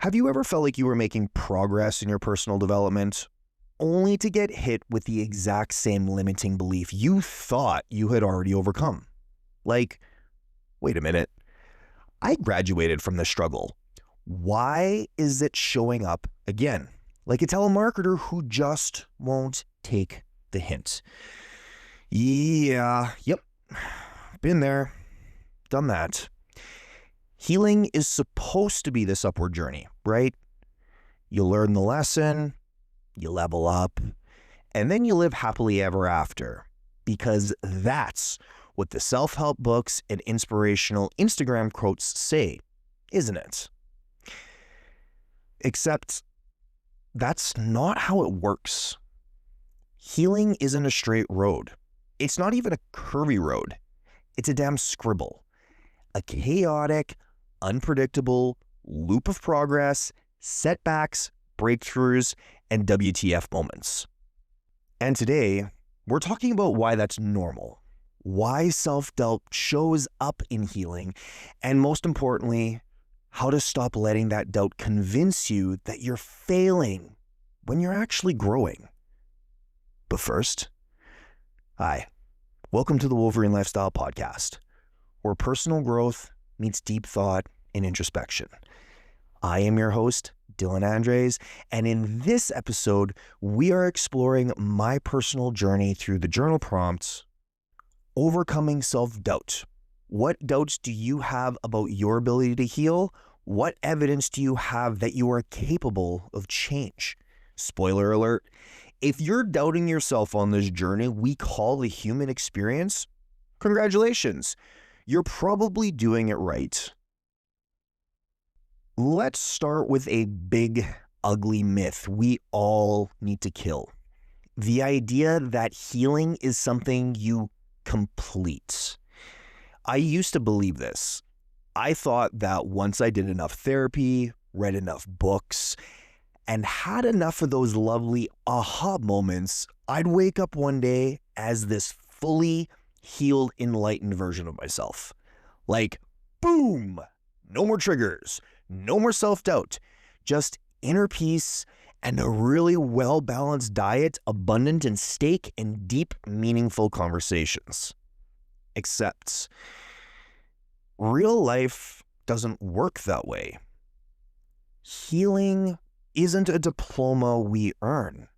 Have you ever felt like you were making progress in your personal development, only to get hit with the exact same limiting belief you thought you had already overcome? Like, wait a minute, I graduated from this struggle. Why is it showing up again? Like a telemarketer who just won't take the hint. Yep, been there, done that. Healing is supposed to be this upward journey, right? You learn the lesson, you level up, and then you live happily ever after, because that's what the self-help books and inspirational Instagram quotes say, isn't it? Except that's not how it works. Healing isn't a straight road. It's not even a curvy road. It's a damn scribble. A chaotic, unpredictable loop of progress, setbacks, breakthroughs, and WTF moments. And today, we're talking about why that's normal, why self-doubt shows up in healing, and most importantly, how to stop letting that doubt convince you that you're failing when you're actually growing. But first, hi, welcome to the Wolverine Lifestyle Podcast, where personal growth meets deep thought and introspection. I am your host, Dylan Andres, and in this episode, we are exploring my personal journey through the journal prompts, Overcoming Self-Doubt. What doubts do you have about your ability to heal? What evidence do you have that you are capable of change? Spoiler alert, if you're doubting yourself on this journey we call the human experience, congratulations. You're probably doing it right. Let's start with a big, ugly myth we all need to kill. The idea that healing is something you complete. I used to believe this. I thought that once I did enough therapy, read enough books, and had enough of those lovely aha moments, I'd wake up one day as this fully healed, enlightened version of myself. Like, boom, no more triggers, no more self-doubt, just inner peace and a really well-balanced diet, abundant in steak and deep, meaningful conversations. Except, real life doesn't work that way. Healing isn't a diploma we earn.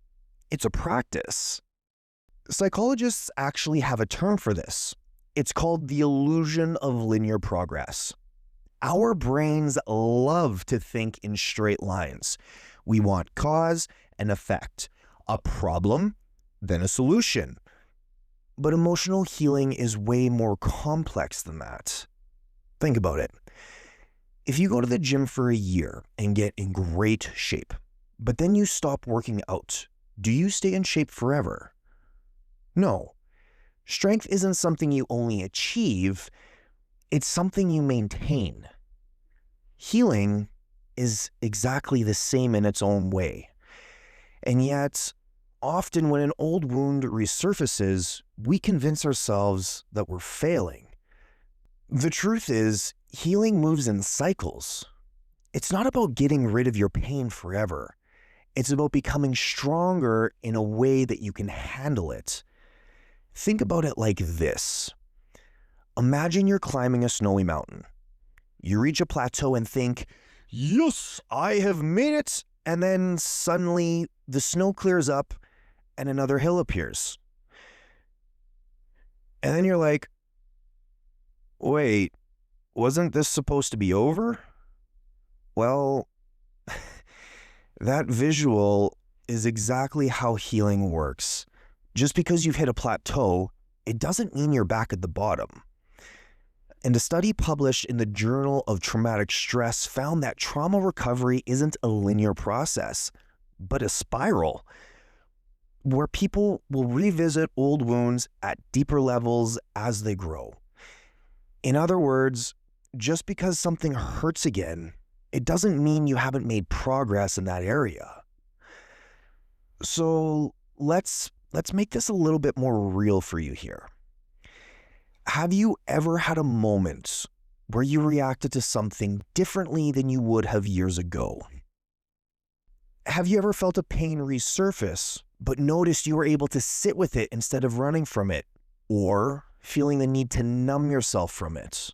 It's a practice. Psychologists actually have a term for this. It's called the illusion of linear progress. Our brains love to think in straight lines. We want cause and effect, a problem, then a solution. But emotional healing is way more complex than that. Think about it. If you go to the gym for a year and get in great shape, but then you stop working out, do you stay in shape forever? No. Strength isn't something you only achieve, it's something you maintain. Healing is exactly the same in its own way. And yet, often when an old wound resurfaces, we convince ourselves that we're failing. The truth is, healing moves in cycles. It's not about getting rid of your pain forever. It's about becoming stronger in a way that you can handle it. Think about it like this. Imagine you're climbing a snowy mountain. You reach a plateau and think, yes, I have made it. And then suddenly the snow clears up and another hill appears. And then you're like, wait, wasn't this supposed to be over? Well, that visual is exactly how healing works. Just because you've hit a plateau, it doesn't mean you're back at the bottom. And a study published in the Journal of Traumatic Stress found that trauma recovery isn't a linear process, but a spiral, where people will revisit old wounds at deeper levels as they grow. In other words, just because something hurts again, it doesn't mean you haven't made progress in that area. So let's make this a little bit more real for you here. Have you ever had a moment where you reacted to something differently than you would have years ago? Have you ever felt a pain resurface, but noticed you were able to sit with it instead of running from it, or feeling the need to numb yourself from it?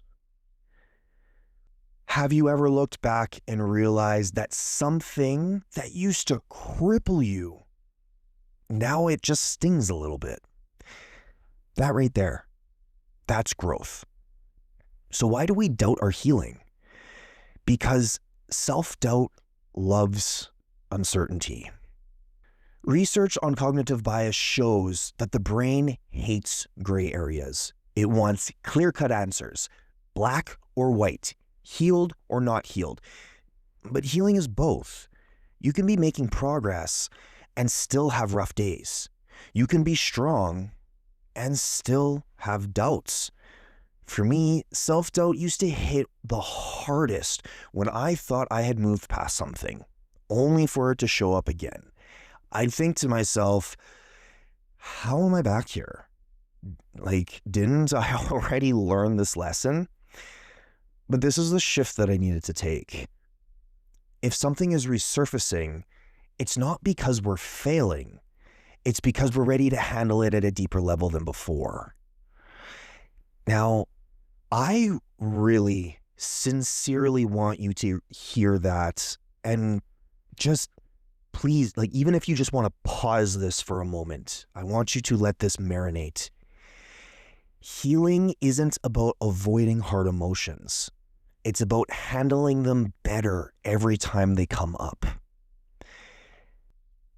Have you ever looked back and realized that something that used to cripple you, now it just stings a little bit? That right there, that's growth. So why do we doubt our healing? Because self-doubt loves uncertainty. Research on cognitive bias shows that the brain hates gray areas. It wants clear-cut answers, black or white, healed or not healed. But healing is both. You can be making progress and still have rough days. You can be strong and still have doubts. For me, self-doubt used to hit the hardest when I thought I had moved past something, only for it to show up again. I'd think to myself, how am I back here? Like, didn't I already learn this lesson? But this is the shift that I needed to take. If something is resurfacing, it's not because we're failing. It's because we're ready to handle it at a deeper level than before. Now, I really sincerely want you to hear that, and just please, like, even if you just want to pause this for a moment, I want you to let this marinate. Healing isn't about avoiding hard emotions. It's about handling them better every time they come up.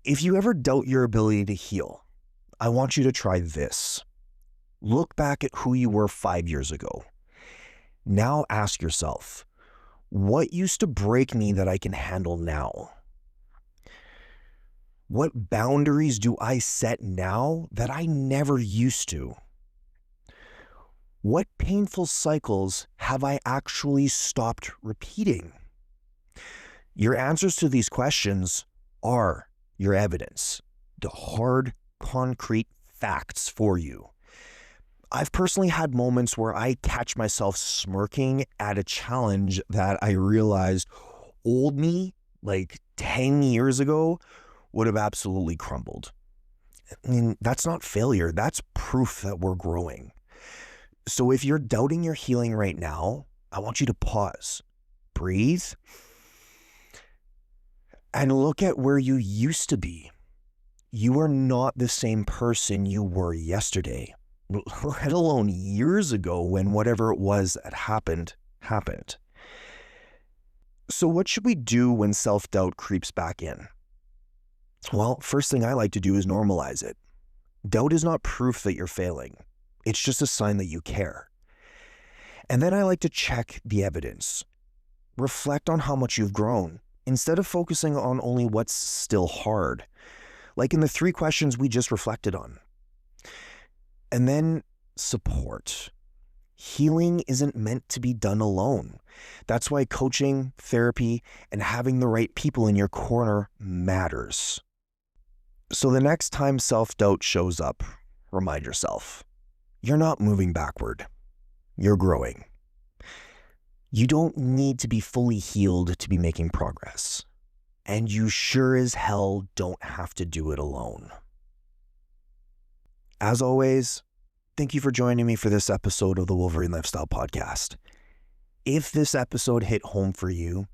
If you ever doubt your ability to heal, I want you to try this. Look back at who you were 5 years ago. Now ask yourself, what used to break me that I can handle now? What boundaries do I set now that I never used to? What painful cycles have I actually stopped repeating? Your answers to these questions are your evidence, the hard, concrete facts for you. I've personally had moments where I catch myself smirking at a challenge that I realized old me, like 10 years ago, would have absolutely crumbled. I mean, that's not failure. That's proof that we're growing. So if you're doubting your healing right now, I want you to pause, breathe, and look at where you used to be. You are not the same person you were yesterday, let alone years ago when whatever it was that happened. So what should we do when self-doubt creeps back in? Well, first thing I like to do is normalize it. Doubt is not proof that you're failing. It's just a sign that you care. And then I like to check the evidence. Reflect on how much you've grown, instead of focusing on only what's still hard, like in the 3 questions we just reflected on. And then support. Healing isn't meant to be done alone. That's why coaching, therapy, and having the right people in your corner matters. So the next time self-doubt shows up, remind yourself, you're not moving backward. You're growing. You don't need to be fully healed to be making progress. And you sure as hell don't have to do it alone. As always, thank you for joining me for this episode of the Wolverine Lifestyle Podcast. If this episode hit home for you,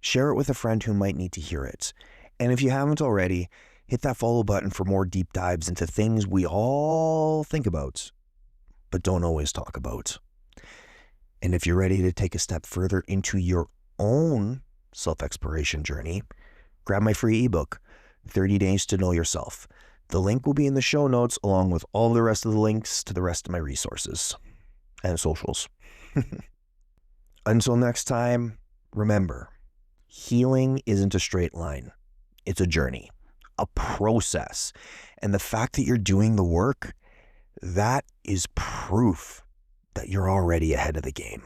share it with a friend who might need to hear it. And if you haven't already, hit that follow button for more deep dives into things we all think about, but don't always talk about. And if you're ready to take a step further into your own self-exploration journey, grab my free ebook, 30 Days to Know Yourself. The link will be in the show notes along with all the rest of the links to the rest of my resources and socials. Until next time, remember, healing isn't a straight line. It's a journey, a process. And the fact that you're doing the work, that is proof that you're already ahead of the game.